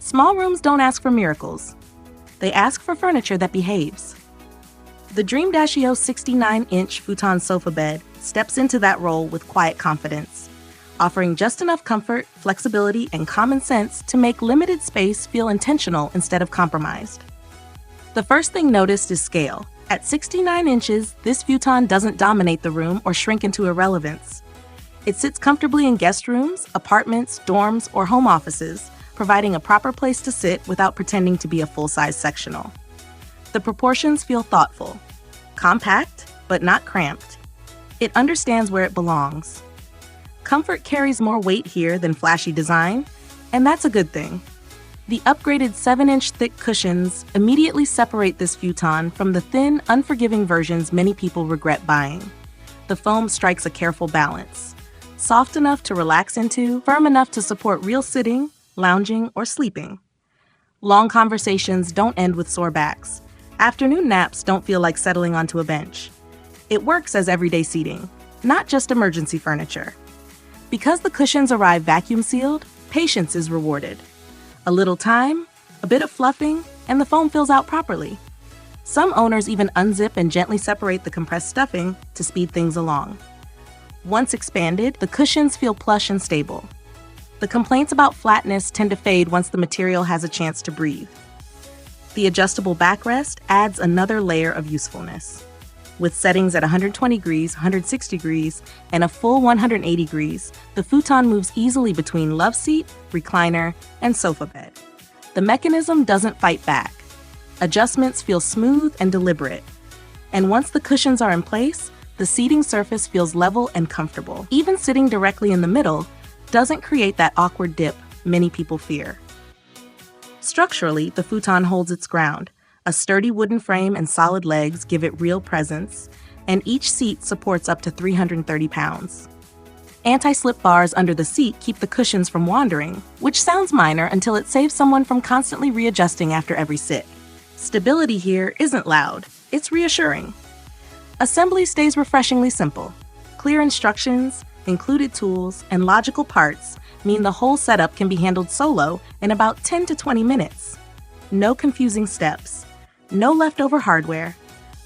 Small rooms don't ask for miracles. They ask for furniture that behaves. The DreamDashio 69-inch futon sofa bed steps into that role with quiet confidence, offering just enough comfort, flexibility, and common sense to make limited space feel intentional instead of compromised. The first thing noticed is scale. At 69 inches, this futon doesn't dominate the room or shrink into irrelevance. It sits comfortably in guest rooms, apartments, dorms, or home offices, providing a proper place to sit without pretending to be a full-size sectional. The proportions feel thoughtful, compact, but not cramped. It understands where it belongs. Comfort carries more weight here than flashy design, and that's a good thing. The upgraded 7-inch thick cushions immediately separate this futon from the thin, unforgiving versions many people regret buying. The foam strikes a careful balance. Soft enough to relax into, firm enough to support real sitting, lounging, or sleeping. Long conversations don't end with sore backs. Afternoon naps don't feel like settling onto a bench. It works as everyday seating, not just emergency furniture. Because the cushions arrive vacuum sealed, patience is rewarded. A little time, a bit of fluffing, and the foam fills out properly. Some owners even unzip and gently separate the compressed stuffing to speed things along. Once expanded, the cushions feel plush and stable. The complaints about flatness tend to fade once the material has a chance to breathe. The adjustable backrest adds another layer of usefulness. With settings at 120 degrees, 160 degrees, and a full 180 degrees, the futon moves easily between love seat, recliner, and sofa bed. The mechanism doesn't fight back. Adjustments feel smooth and deliberate. And once the cushions are in place, the seating surface feels level and comfortable. Even sitting directly in the middle doesn't create that awkward dip many people fear. Structurally, the futon holds its ground. A sturdy wooden frame and solid legs give it real presence, and each seat supports up to 330 pounds. Anti-slip bars under the seat keep the cushions from wandering, which sounds minor until it saves someone from constantly readjusting after every sit. Stability here isn't loud, it's reassuring. Assembly stays refreshingly simple. Clear instructions, included tools, and logical parts mean the whole setup can be handled solo in about 10 to 20 minutes. No confusing steps. No leftover hardware.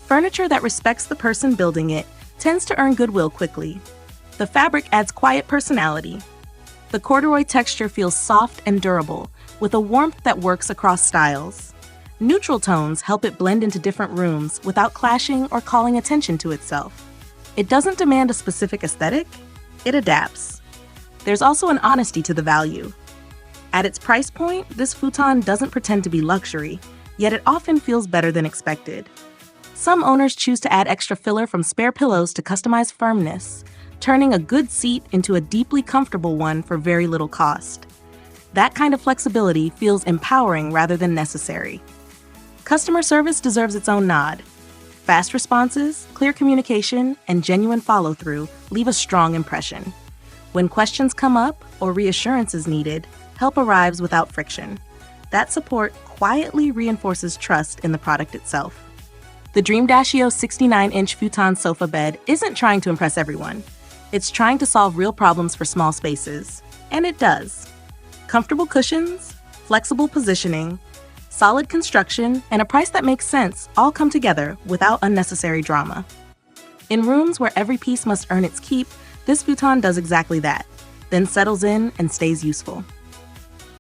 Furniture that respects the person building it tends to earn goodwill quickly. The fabric adds quiet personality. The corduroy texture feels soft and durable, with a warmth that works across styles. Neutral tones help it blend into different rooms without clashing or calling attention to itself. It doesn't demand a specific aesthetic, it adapts. There's also an honesty to the value. At its price point, this futon doesn't pretend to be luxury, yet it often feels better than expected. Some owners choose to add extra filler from spare pillows to customize firmness, turning a good seat into a deeply comfortable one for very little cost. That kind of flexibility feels empowering rather than necessary. Customer service deserves its own nod. Fast responses, clear communication, and genuine follow-through leave a strong impression. When questions come up or reassurance is needed, help arrives without friction. That support quietly reinforces trust in the product itself. The DreamDashio 69-inch futon sofa bed isn't trying to impress everyone. It's trying to solve real problems for small spaces. And it does. Comfortable cushions, flexible positioning, solid construction, and a price that makes sense all come together without unnecessary drama. In rooms where every piece must earn its keep, this futon does exactly that, then settles in and stays useful.